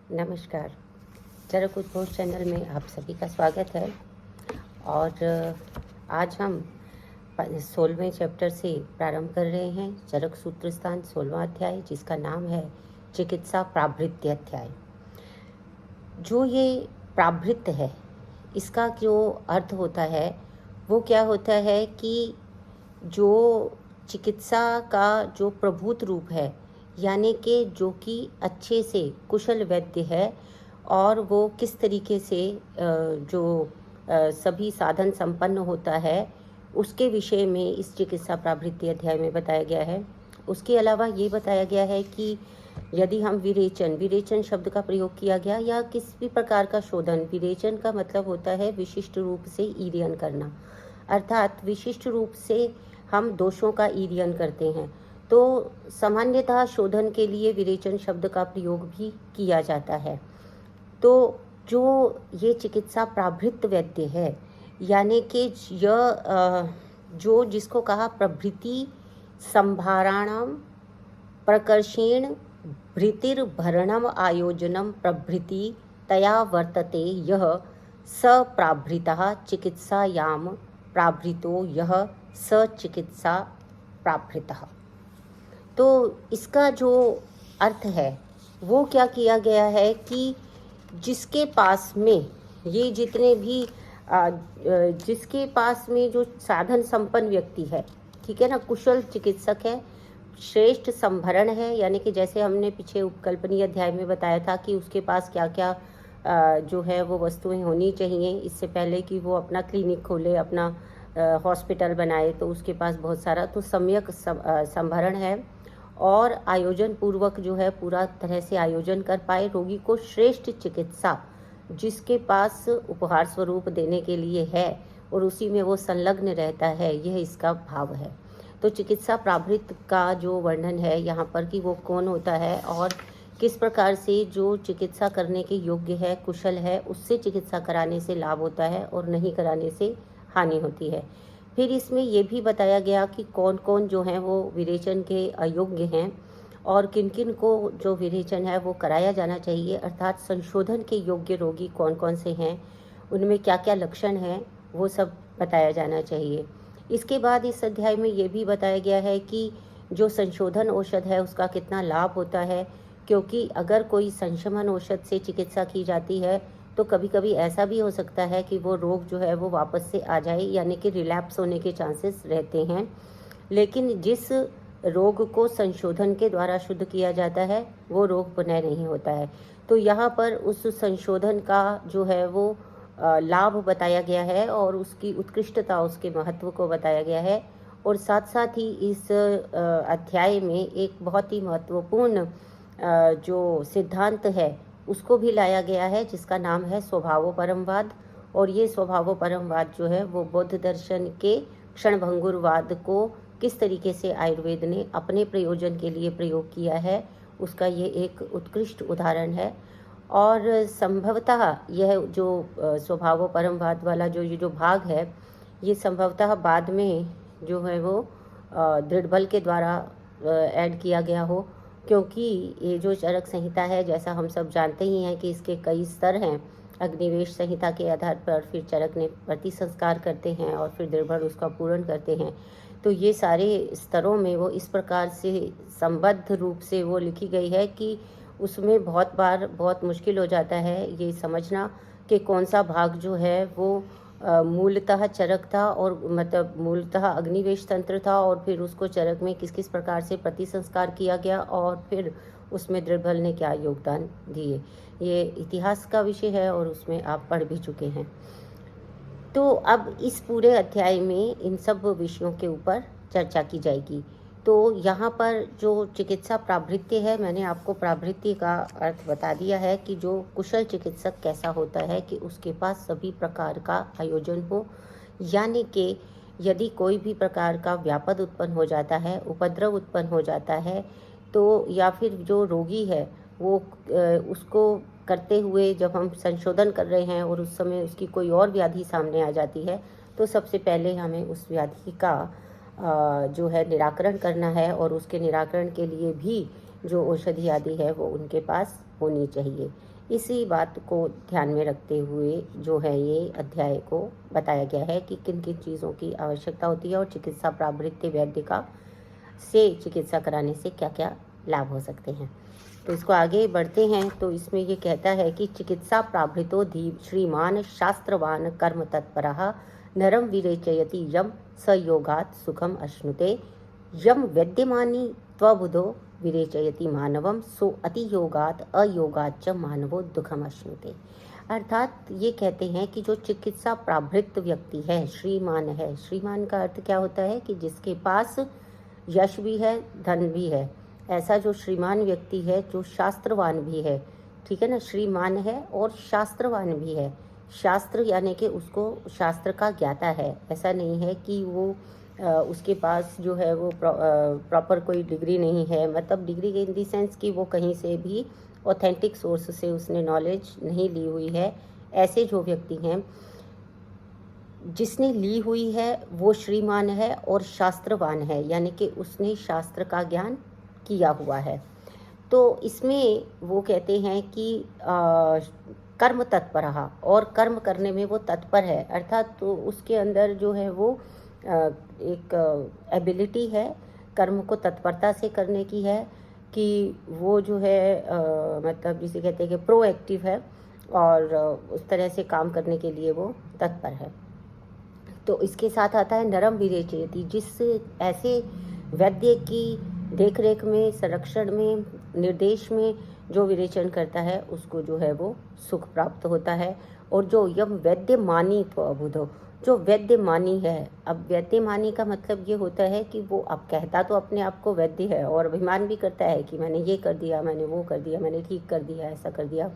नमस्कार। चरक उद्भव चैनल में आप सभी का स्वागत है। और आज हम 16वें चैप्टर से प्रारंभ कर रहे हैं। चरक सूत्र स्थान 16वां अध्याय, जिसका नाम है चिकित्सा प्राभृत्य अध्याय। जो ये प्राभृत्य है, इसका जो अर्थ होता है वो क्या होता है कि जो चिकित्सा का जो प्रभूत रूप है, यानी कि जो कि अच्छे से कुशल वैद्य है और वो किस तरीके से सभी साधन संपन्न होता है, उसके विषय में इस चिकित्सा प्राभृत्य अध्याय में बताया गया है। उसके अलावा ये बताया गया है कि यदि हम विरेचन शब्द का प्रयोग किया गया या किसी भी प्रकार का शोधन, विरेचन का मतलब होता है विशिष्ट रूप से ईर्यन करना, अर्थात विशिष्ट रूप से हम दोषों का ईर्यन करते हैं, तो सामान्यतः शोधन के लिए विरेचन शब्द का प्रयोग भी किया जाता है। तो जो ये चिकित्सा प्राभृत्य वैद्य है, यानी कि जो जिसको कहा प्रभृति संभाराणाम प्रकर्षेण भृतिर्भरणम आयोजनम प्रभृति तया वर्तते यह स प्राभृतः चिकित्सायाम प्राभृतो यह स चिकित्सा प्राभृतः। तो इसका जो अर्थ है वो क्या किया गया है कि जिसके पास में ये जितने भी जिसके पास में जो साधन संपन्न व्यक्ति है, ठीक है ना, कुशल चिकित्सक है, श्रेष्ठ संभरण है, यानी कि जैसे हमने पीछे उपकल्पनीय अध्याय में बताया था कि उसके पास क्या क्या जो है वो वस्तुएं होनी चाहिए इससे पहले कि वो अपना क्लिनिक खोले, अपना हॉस्पिटल बनाए, तो उसके पास बहुत सारा तो सम्यक संभरण है और आयोजन पूर्वक जो है पूरा तरह से आयोजन कर पाए, रोगी को श्रेष्ठ चिकित्सा जिसके पास उपहार स्वरूप देने के लिए है और उसी में वो संलग्न रहता है, यह इसका भाव है। तो चिकित्सा प्राभृत्य का जो वर्णन है यहाँ पर कि वो कौन होता है और किस प्रकार से जो चिकित्सा करने के योग्य है, कुशल है, उससे चिकित्सा कराने से लाभ होता है और नहीं कराने से हानि होती है। फिर इसमें ये भी बताया गया कि कौन कौन जो हैं वो विरेचन के अयोग्य हैं और किन किन को जो विरेचन है वो कराया जाना चाहिए, अर्थात संशोधन के योग्य रोगी कौन कौन से हैं, उनमें क्या क्या लक्षण हैं, वो सब बताया जाना चाहिए। इसके बाद इस अध्याय में ये भी बताया गया है कि जो संशोधन औषध है उसका कितना लाभ होता है, क्योंकि अगर कोई संशमन औषध से चिकित्सा की जाती है तो कभी कभी ऐसा भी हो सकता है कि वो रोग जो है वो वापस से आ जाए, यानी कि रिलैप्स होने के चांसेस रहते हैं। लेकिन जिस रोग को संशोधन के द्वारा शुद्ध किया जाता है वो रोग पुनः नहीं होता है। तो यहाँ पर उस संशोधन का जो है वो लाभ बताया गया है और उसकी उत्कृष्टता, उसके महत्व को बताया गया है। और साथ साथ ही इस अध्याय में एक बहुत ही महत्वपूर्ण जो सिद्धांत है उसको भी लाया गया है, जिसका नाम है स्वभावोपरमवाद। और ये स्वभावोपरमवाद जो है वो बौद्ध दर्शन के क्षणभंगुरवाद को किस तरीके से आयुर्वेद ने अपने प्रयोजन के लिए प्रयोग किया है, उसका ये एक उत्कृष्ट उदाहरण है। और संभवतः यह जो स्वभावोपरमवाद वाला ये जो भाग है, ये संभवतः बाद में जो है वो दृढ़ बल के द्वारा ऐड किया गया हो, क्योंकि ये जो चरक संहिता है, जैसा हम सब जानते ही हैं कि इसके कई स्तर हैं। अग्निवेश संहिता के आधार पर फिर चरक ने प्रति संस्कार करते हैं और फिर दृढ़ उसका पूर्ण करते हैं। तो ये सारे स्तरों में वो इस प्रकार से संबद्ध रूप से वो लिखी गई है कि उसमें बहुत बार बहुत मुश्किल हो जाता है ये समझना कि कौन सा भाग जो है वो मूलतः चरक था और मतलब मूलतः अग्निवेश तंत्र था, और फिर उसको चरक में किस किस प्रकार से प्रतिसंस्कार किया गया और फिर उसमें दृढ़ ने क्या योगदान दिए। ये इतिहास का विषय है और उसमें आप पढ़ भी चुके हैं। तो अब इस पूरे अध्याय में इन सब विषयों के ऊपर चर्चा की जाएगी। तो यहाँ पर जो चिकित्सा प्राभृत्य है, मैंने आपको प्राभृत्य का अर्थ बता दिया है कि जो कुशल चिकित्सक कैसा होता है कि उसके पास सभी प्रकार का आयोजन हो, यानी कि यदि कोई भी प्रकार का व्यापद उत्पन्न हो जाता है, उपद्रव उत्पन्न हो जाता है, तो या फिर जो रोगी है वो उसको करते हुए जब हम संशोधन कर रहे हैं और उस समय उसकी कोई और व्याधि सामने आ जाती है, तो सबसे पहले हमें उस व्याधि का जो है निराकरण करना है और उसके निराकरण के लिए भी जो औषधि आदि है वो उनके पास होनी चाहिए। इसी बात को ध्यान में रखते हुए जो है ये अध्याय को बताया गया है कि किन किन चीज़ों की आवश्यकता होती है और चिकित्सा प्रावृत्ति वैद्य का से चिकित्सा कराने से क्या क्या लाभ हो सकते हैं। तो इसको आगे बढ़ते हैं। तो इसमें ये कहता है कि चिकित्सा प्रावृतो धी श्रीमान शास्त्रवान कर्म तत्परः नरम विरेचयति यम सयोगात् सुखम अश्नुते यम वैद्यमानी त्वबुधो विरेचयति मानवम सो अतियोगात् अयोगाच्च मानवो दुखम अश्नुते। अर्थात ये कहते हैं कि जो चिकित्सा प्रावृत्त व्यक्ति है, श्रीमान है। श्रीमान का अर्थ क्या होता है कि जिसके पास यश भी है, धन भी है, ऐसा जो श्रीमान व्यक्ति है, जो शास्त्रवान भी है, ठीक है ना, श्रीमान है और शास्त्रवान भी है। शास्त्र यानी कि उसको शास्त्र का ज्ञाता है, ऐसा नहीं है कि वो उसके पास जो है वो प्रॉपर कोई डिग्री नहीं है, मतलब डिग्री इन दी सेंस कि वो कहीं से भी ऑथेंटिक सोर्स से उसने नॉलेज नहीं ली हुई है। ऐसे जो व्यक्ति हैं, जिसने ली हुई है वो श्रीमान है और शास्त्रवान है, यानी कि उसने शास्त्र का ज्ञान किया हुआ है। तो इसमें वो कहते हैं कि कर्म तत्पर, और कर्म करने में वो तत्पर है, अर्थात तो उसके अंदर जो है वो एक एबिलिटी है कर्म को तत्परता से करने की है, कि वो जो है मतलब जिसे कहते हैं कि प्रोएक्टिव है और उस तरह से काम करने के लिए वो तत्पर है। तो इसके साथ आता है नरम विरेचयति, जिस ऐसे वैद्य की देखरेख में, संरक्षण में, निर्देश में जो विरेचन करता है उसको जो है वो सुख प्राप्त होता है। और जो यम वैद्यमानी तो अबुधो, जो वैद्यमानी है, अब वैद्यमानी का मतलब ये होता है कि वो अब कहता तो अपने आप को वैद्य है और अभिमान भी करता है कि मैंने ये कर दिया, मैंने वो कर दिया, मैंने ठीक कर दिया, ऐसा कर दिया।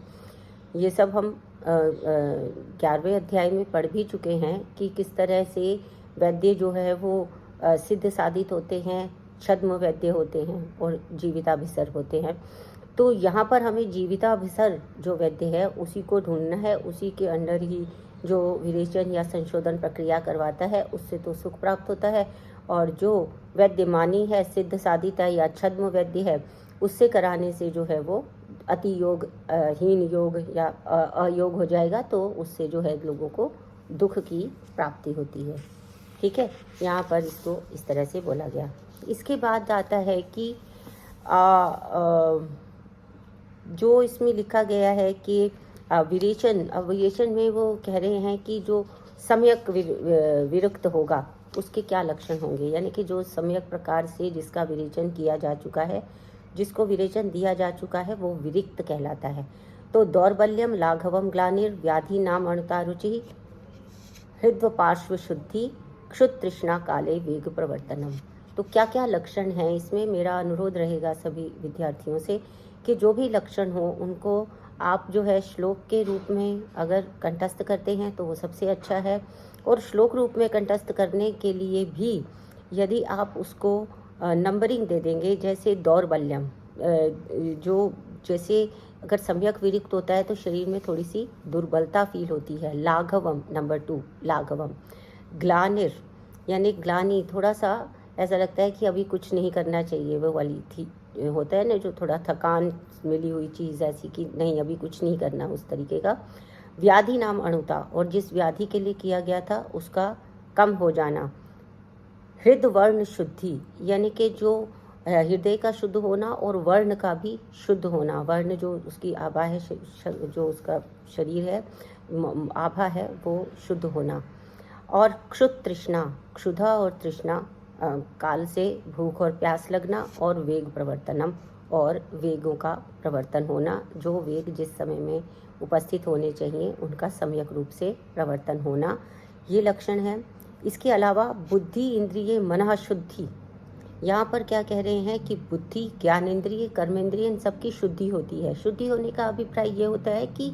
ये सब हम 11वें अध्याय में पढ़ भी चुके हैं कि किस तरह से वैद्य जो है वो सिद्ध साधित होते हैं, छद्म वैद्य होते हैं और जीविताभिसर होते हैं। तो यहाँ पर हमें जीविताभिसर जो वैद्य है उसी को ढूंढना है, उसी के अंडर ही जो विरेचन या संशोधन प्रक्रिया करवाता है उससे तो सुख प्राप्त होता है। और जो वैद्यमानी है, सिद्ध साधित है या छद्म वैद्य है, उससे कराने से जो है वो अति योग, हीन योग या अयोग हो जाएगा, तो उससे जो है लोगों को दुख की प्राप्ति होती है। ठीक है, यहाँ पर इसको इस तरह से बोला गया। इसके बाद आता है कि जो इसमें लिखा गया है कि विरेचन में वो कह रहे हैं कि जो सम्यक विरक्त होगा उसके क्या लक्षण होंगे, यानी कि जो सम्यक प्रकार से जिसका विरेचन किया जा चुका है, जिसको विरेचन दिया जा चुका है, वो विरिक्त कहलाता है। तो दौर्बल्यम लाघवम ग्लानिर व्याधि नाम अणुतारुचि हृद्व पार्श्व शुद्धि क्षुत तृष्णा काले वेग प्रवर्तनम। तो क्या क्या लक्षण हैं इसमें, मेरा अनुरोध रहेगा सभी विद्यार्थियों से कि जो भी लक्षण हो उनको आप जो है श्लोक के रूप में अगर कंठस्थ करते हैं तो वो सबसे अच्छा है। और श्लोक रूप में कंठस्थ करने के लिए भी यदि आप उसको नंबरिंग दे देंगे, जैसे दौर्बल्यम, जो जैसे अगर सम्यक विरिक्त होता है तो शरीर में थोड़ी सी दुर्बलता फील होती है। लाघवम नंबर 2, लाघवम। ग्लानिर यानी ग्लानी, थोड़ा सा ऐसा लगता है कि अभी कुछ नहीं करना चाहिए, वो वाली थी होता है ना, जो थोड़ा थकान मिली हुई चीज़ ऐसी कि नहीं अभी कुछ नहीं करना, उस तरीके का। व्याधि नाम अणुता, और जिस व्याधि के लिए किया गया था उसका कम हो जाना। हृद वर्ण शुद्धि, यानी कि जो हृदय का शुद्ध होना और वर्ण का भी शुद्ध होना। वर्ण जो उसकी आभा है, जो उसका शरीर है, आभा है, वो शुद्ध होना। और क्षुत तृष्णा, क्षुधा और तृष्णा, काल से भूख और प्यास लगना। और वेग प्रवर्तनम, और वेगों का प्रवर्तन होना, जो वेग जिस समय में उपस्थित होने चाहिए उनका सम्यक रूप से प्रवर्तन होना, ये लक्षण है। इसके अलावा बुद्धि इंद्रिय मन शुद्धि, यहाँ पर क्या कह रहे हैं कि बुद्धि, ज्ञानेंद्रिय, कर्मेंद्रिय, इन सबकी शुद्धि होती है। शुद्धि होने का अभिप्राय ये होता है कि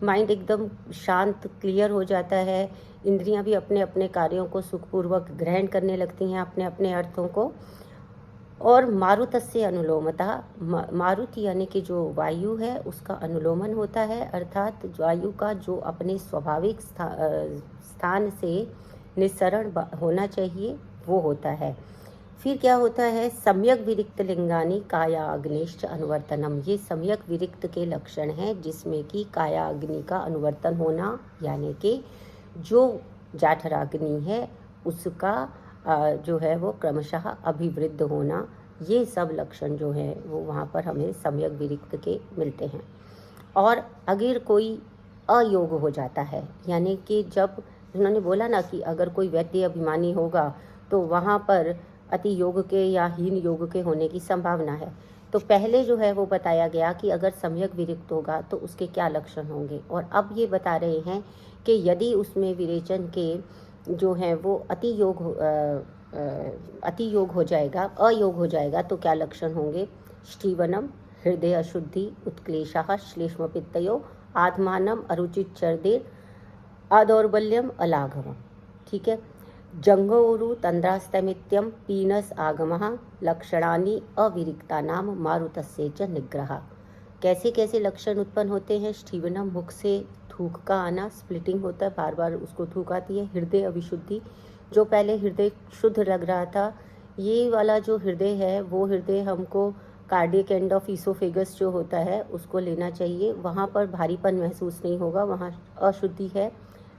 माइंड एकदम शांत, क्लियर हो जाता है, इंद्रियां भी अपने अपने कार्यों को सुखपूर्वक ग्रहण करने लगती हैं, अपने अपने अर्थों को। और मारुतस्य अनुलोमता, मारुत यानी कि जो वायु है उसका अनुलोमन होता है, अर्थात वायु का जो अपने स्वाभाविक स्थान से निस्सरण होना चाहिए वो होता है। फिर क्या होता है, सम्यक विरिक्त लिंगानी काया अग्निश्च अनुवर्तनम। ये सम्यक विरिक्त के लक्षण हैं जिसमें कि काया अग्नि का अनुवर्तन होना, यानी कि जो जाठराग्नि है उसका जो है वो क्रमशः अभिवृद्ध होना, ये सब लक्षण जो है वो वहाँ पर हमें सम्यक विरिक्त के मिलते हैं। और अगर कोई अयोग हो जाता है, यानी कि जब उन्होंने बोला ना कि अगर कोई व्यक्ति अभिमानी होगा तो वहाँ पर अति योग के या हीन योग के होने की संभावना है। तो पहले जो है वो बताया गया कि अगर सम्यक विरिक्त होगा तो उसके क्या लक्षण होंगे, और अब ये बता रहे हैं कि यदि उसमें विरेचन के जो है वो अति योग हो जाएगा, अयोग हो जाएगा तो क्या लक्षण होंगे। स्टीवनम हृदय अशुद्धि, उत्क्लेशः श्लेष्म पित्तयो, आत्मानम अरुचित चर्देर, अदौर्बल्यम अलाघवम। ठीक है। जंघोरु तंद्रास्तमित्यम पीनस आगमः लक्षणानि अविरिक्तानाम मारुतस्य च निग्रह। कैसे कैसे लक्षण उत्पन्न होते हैं। स्टीवनम मुख से थूक का आना, स्प्लिटिंग होता है, बार बार उसको थूक आती है। हृदय अविशुद्धि, जो पहले हृदय शुद्ध लग रहा था, ये वाला जो हृदय है वो हृदय हमको कार्डियक एंड ऑफ ईसोफेगस जो होता है उसको लेना चाहिए, वहाँ पर भारीपन महसूस नहीं होगा, वहाँ अशुद्धि है,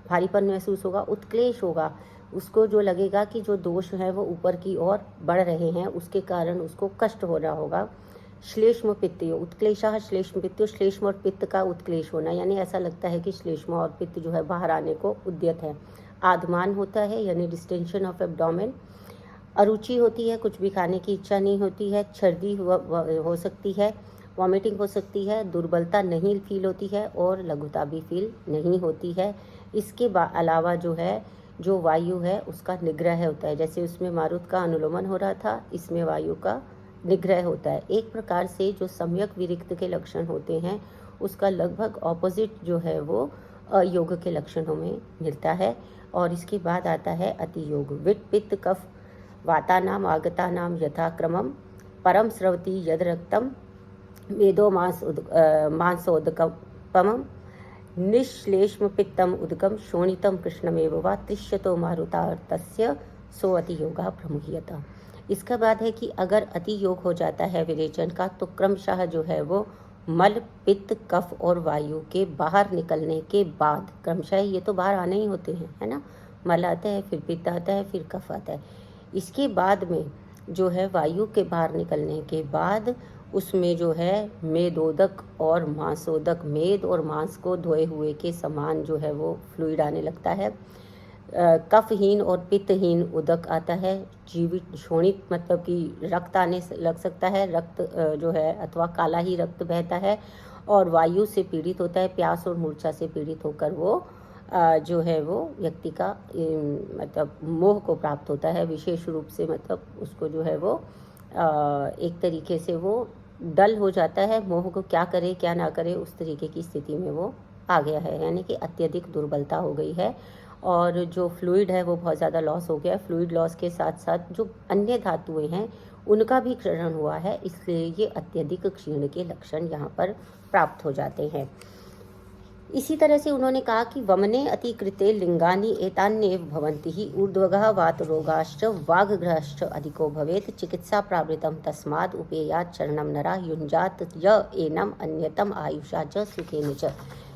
भारीपन महसूस होगा। उत्क्लेश होगा, उसको जो लगेगा कि जो दोष है वो ऊपर की ओर बढ़ रहे हैं, उसके कारण उसको कष्ट हो रहा होगा। श्लेष्म पित्त, उत्क्लेशः श्लेष्म पित्त, श्लेष्म और पित्त का उत्क्लेश होना, यानी ऐसा लगता है कि श्लेष्म और पित्त जो है बाहर आने को उद्यत है। आधमान होता है, यानी डिस्टेंशन ऑफ एब्डोमेन। अरुचि होती है, कुछ भी खाने की इच्छा नहीं होती है। छर्दी हो सकती है, वॉमिटिंग हो सकती है, दुर्बलता नहीं फील होती है और लघुता भी फील नहीं होती है। इसके अलावा जो है जो वायु है उसका निग्रह होता है, जैसे उसमें मारुत का अनुलोमन हो रहा था, इसमें वायु का निग्रह होता है। एक प्रकार से जो सम्यक विरिक्त के लक्षण होते हैं उसका लगभग ऑपोजिट जो है वो अयोग के लक्षणों में मिलता है। और इसके बाद आता है अतियोग। विट पित्त कफ वातानाम आगतानाम यथाक्रमम परम स्रवती यद रक्तम मेदो मांसोदकपमम निश्लेष्म पित्तम उदकम शोणितम कृष्णमेव वा तिष्यतो मारुतार्तस्य सो अतियोगा प्रमुह्यता। इसका बाद है कि अगर अति योग हो जाता है विरेचन का तो क्रमशः जो है वो मल, पित्त, कफ और वायु के बाहर निकलने के बाद, क्रमशः ये तो बाहर आने ही होते हैं, है ना। मल आता है, फिर पित्त आता है, फिर कफ आता है। इसके बाद में जो है वायु के बाहर निकलने के बाद उसमें जो है मेदोदक और मांसोदक, मेद और मांस को धोए हुए के समान जो है वो फ्लूइड आने लगता है। कफहीन और पित्तहीन उदक आता है। जीवित शोणित मतलब कि रक्त आने लग सकता है, रक्त जो है अथवा काला ही रक्त बहता है और वायु से पीड़ित होता है। प्यास और मूर्छा से पीड़ित होकर वो जो है वो व्यक्ति का मतलब मोह को प्राप्त होता है विशेष रूप से, मतलब उसको जो है वो एक तरीके से वो डल हो जाता है, मोह को क्या करे क्या ना करे उस तरीके की स्थिति में वो आ गया है, यानी कि अत्यधिक दुर्बलता हो गई है और जो फ्लूइड है वो बहुत ज़्यादा लॉस हो गया है। फ्लूइड लॉस के साथ साथ जो अन्य धातुएं हैं उनका भी क्षरण हुआ है, इसलिए ये अत्यधिक क्षीण के लक्षण यहाँ पर प्राप्त हो जाते हैं। इसी तरह से उन्होंने कहा कि वमने अतिकृते लिंगानि एतान्येव भवन्ति ही ऊर्ध्वगः वातरोगाश्च वागग्रहश्च अधिको भवेत् चिकित्सा प्रावृतम तस्माद् उपेयात् चरणम नरा युञ्जात य एनम अन्यतम आयुषा च सुखेन च।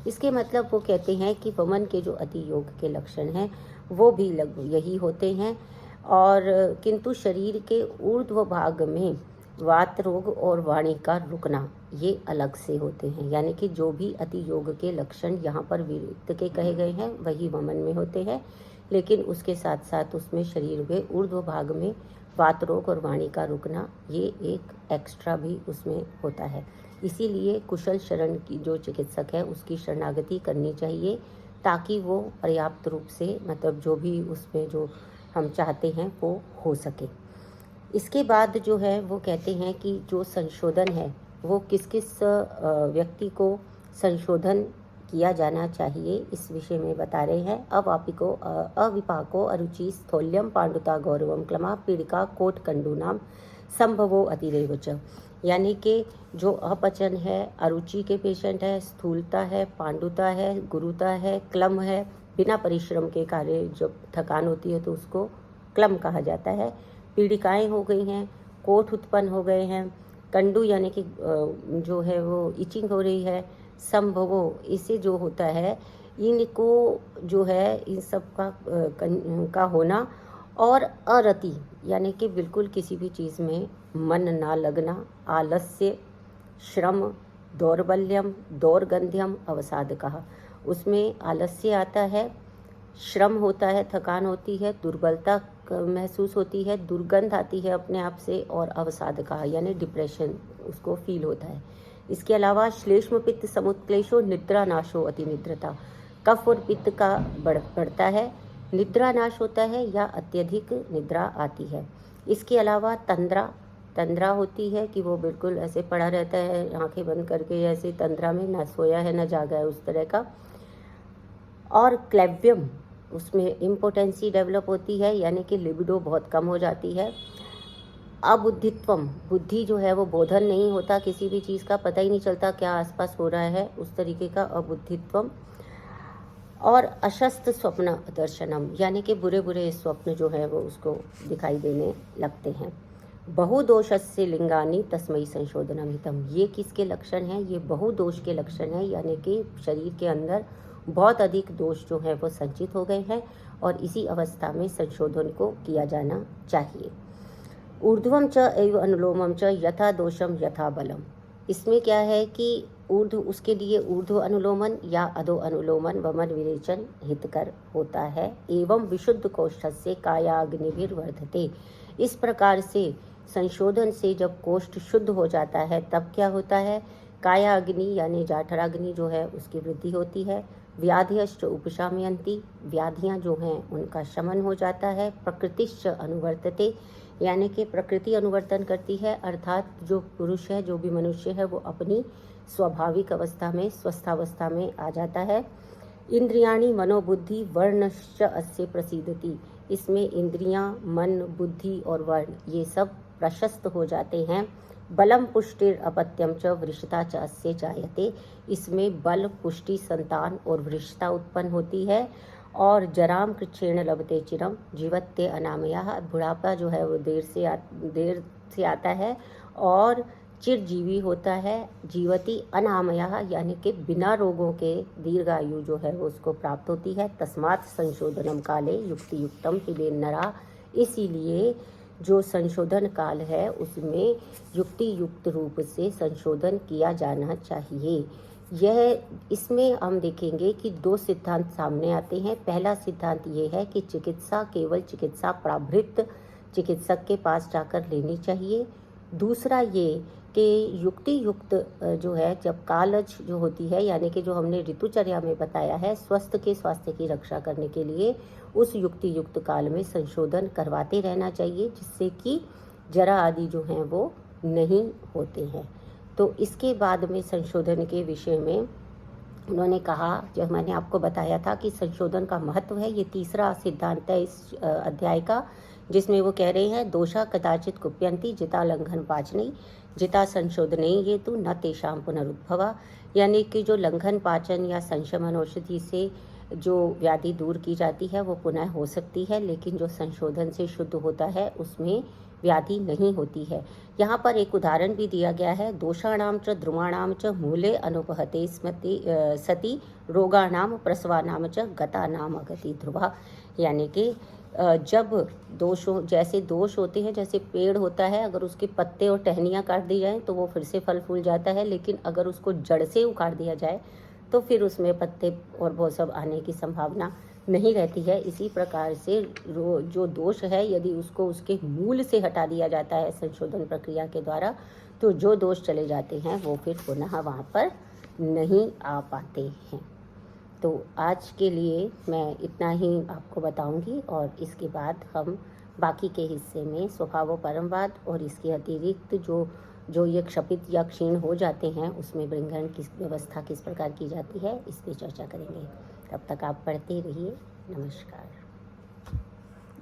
इसके मतलब वो कहते हैं कि वमन के जो अति योग के लक्षण हैं वो भी लगभग यही होते हैं, और किंतु शरीर के ऊर्ध्व भाग में वात रोग और वाणी का रुकना ये अलग से होते हैं, यानी कि जो भी अति योग के लक्षण यहाँ पर विरिक्त के कहे गए हैं वही वमन में होते हैं, लेकिन उसके साथ साथ उसमें शरीर के ऊर्ध्व भाग में वात रोग और वाणी का रुकना ये एक एक्स्ट्रा भी उसमें होता है। इसीलिए कुशल शरण की जो चिकित्सक है उसकी शरणागति करनी चाहिए ताकि वो पर्याप्त रूप से मतलब जो भी उसमें जो हम चाहते हैं वो हो सके। इसके बाद जो है वो कहते हैं कि जो संशोधन है वो किस किस व्यक्ति को संशोधन किया जाना चाहिए इस विषय में बता रहे हैं। अविपाको अरुचि स्थौल्यम पांडुता गौरवम क्लमा पीड़िका कोट कंडूनाम संभवो अतिरेव च, यानी कि जो अपचन है, अरुचि के पेशेंट है, स्थूलता है, पांडुता है, गुरुता है, क्लम है, बिना परिश्रम के कार्य जब थकान होती है तो उसको क्लम कहा जाता है। पीड़िकाएँ हो गई हैं, कोठ उत्पन्न हो गए हैं, कंडू यानी कि जो है वो इचिंग हो रही है, संभवो इससे जो होता है इनको जो है इन सब का होना, और अरति यानी कि बिल्कुल किसी भी चीज़ में मन ना लगना, आलस्य, श्रम, दौर्बल्यम, दौर्गंध्यम, अवसादकः। उसमें आलस्य आता है, श्रम होता है, थकान होती है, दुर्बलता महसूस होती है, दुर्गंध आती है अपने आप से, और अवसादकः यानी डिप्रेशन उसको फील होता है। इसके अलावा श्लेष्म पित्त समुत्क्लेशो निद्रा नाशो अतिनिद्रता, कफ और पित्त का बढ़ता है, निद्रा नाश होता है या अत्यधिक निद्रा आती है। इसके अलावा तंद्रा होती है कि वो बिल्कुल ऐसे पड़ा रहता है आंखें बंद करके, ऐसे तंद्रा में ना सोया है ना जागा है, उस तरह का। और क्लेव्यम, उसमें इम्पोटेंसी डेवलप होती है यानी कि लिबिडो बहुत कम हो जाती है। अबुद्धित्वम, बुद्धि जो है वो बोधन नहीं होता, किसी भी चीज़ का पता ही नहीं चलता क्या आसपास हो रहा है, उस तरीके का अबुद्धित्वम। और अशस्त स्वप्न दर्शनम यानी कि बुरे बुरे स्वप्न जो है वो उसको दिखाई देने लगते हैं। बहुदोषस्य लिंगानी तस्मै संशोधनम हितम, ये किसके लक्षण हैं? ये बहुदोष के लक्षण हैं, यानी कि शरीर के अंदर बहुत अधिक दोष जो है वो संचित हो गए हैं और इसी अवस्था में संशोधन को किया जाना चाहिए। ऊर्ध्वम च एव अनुलोमम च यथा दोषम यथा बलम, इसमें क्या है कि ऊर्ध्व, उसके लिए ऊर्ध्व अनुलोमन या अधो अनुलोमन वमन विरेचन हितकर होता है। एवं विशुद्ध कोष्ठस्य कायाग्निभिर्वर्धते, इस प्रकार से संशोधन से जब कोष्ठ शुद्ध हो जाता है तब क्या होता है? काया अग्नि यानी जाठराग्नि जो है उसकी वृद्धि होती है। व्याधिश्च उपशामयन्ति, व्याधियाँ जो हैं उनका शमन हो जाता है। प्रकृतिश्च अनुवर्तते, यानी कि प्रकृति अनुवर्तन करती है, अर्थात जो पुरुष है, जो भी मनुष्य है, वो अपनी स्वाभाविक अवस्था में, स्वस्थावस्था में आ जाता है। इंद्रियाणि मनोबुद्धि वर्णश्च अस्य प्रसीदति, इसमें इंद्रियां, मन, बुद्धि और वर्ण ये सब प्रशस्त हो जाते हैं। बलम पुष्टिर अपत्यम च वृषता च अस्य जायते, इसमें बल, पुष्टि, संतान और वृषता उत्पन्न होती है। और जराम कृच्छेण लभते चिरम जीवत्य अनामया, बुढ़ापा जो है वो देर से आता है और चिरजीवी होता है। जीवती अनामया यानी कि बिना रोगों के दीर्घायु जो है वो उसको प्राप्त होती है। तस्मात् संशोधनम काले युक्ति युक्तम पिबे नरा, इसीलिए जो संशोधन काल है उसमें युक्ति युक्त रूप से संशोधन किया जाना चाहिए। इसमें हम देखेंगे कि दो सिद्धांत सामने आते हैं। पहला सिद्धांत ये है कि चिकित्सा केवल चिकित्सा प्राभृत चिकित्सक के पास जाकर लेनी चाहिए। दूसरा ये कि युक्ति युक्त जो है, जब कालज जो होती है यानी कि जो हमने ऋतुचर्या में बताया है स्वास्थ्य की रक्षा करने के लिए, उस युक्ति युक्त काल में संशोधन करवाते रहना चाहिए, जिससे कि जरा आदि जो हैं वो नहीं होते हैं। तो इसके बाद में संशोधन के विषय में उन्होंने कहा, जब मैंने आपको बताया था कि संशोधन का महत्व है, ये तीसरा सिद्धांत है इस अध्याय का, जिसमें वो कह रहे हैं दोषा कदाचित कुप्यंती जिता लंघन पाचनी जिता संशोधने हेतु न तेषाम पुनरुद्भवा, यानी कि जो लंघन पाचन या संशमन औषधि से जो व्याधि दूर की जाती है वो पुनः हो सकती है, लेकिन जो संशोधन से शुद्ध होता है उसमें व्याधि नहीं होती है। यहाँ पर एक उदाहरण भी दिया गया है, दोषाणाम च द्रुमाणाम च मूले अनुपहते सति रोगाणाम प्रसवानाम च गतानाम अगति ध्रुवा, यानी कि जब जैसे दोष होते हैं, जैसे पेड़ होता है, अगर उसके पत्ते और टहनियाँ काट दी जाएँ तो वो फिर से फल फूल जाता है, लेकिन अगर उसको जड़ से उखाड़ दिया जाए तो फिर उसमें पत्ते और वो सब आने की संभावना नहीं रहती है। इसी प्रकार से जो दोष है, यदि उसको उसके मूल से हटा दिया जाता है संशोधन प्रक्रिया के द्वारा, तो जो दोष चले जाते हैं वो फिर पुनः वहाँ पर नहीं आ पाते हैं। तो आज के लिए मैं इतना ही आपको बताऊंगी, और इसके बाद हम बाकी के हिस्से में स्वभाव परमवाद और इसके अतिरिक्त जो ये क्षपित या क्षीण हो जाते हैं उसमें बृंगण की व्यवस्था किस प्रकार की जाती है, इस पर चर्चा करेंगे। तब तक आप पढ़ते रहिए। नमस्कार।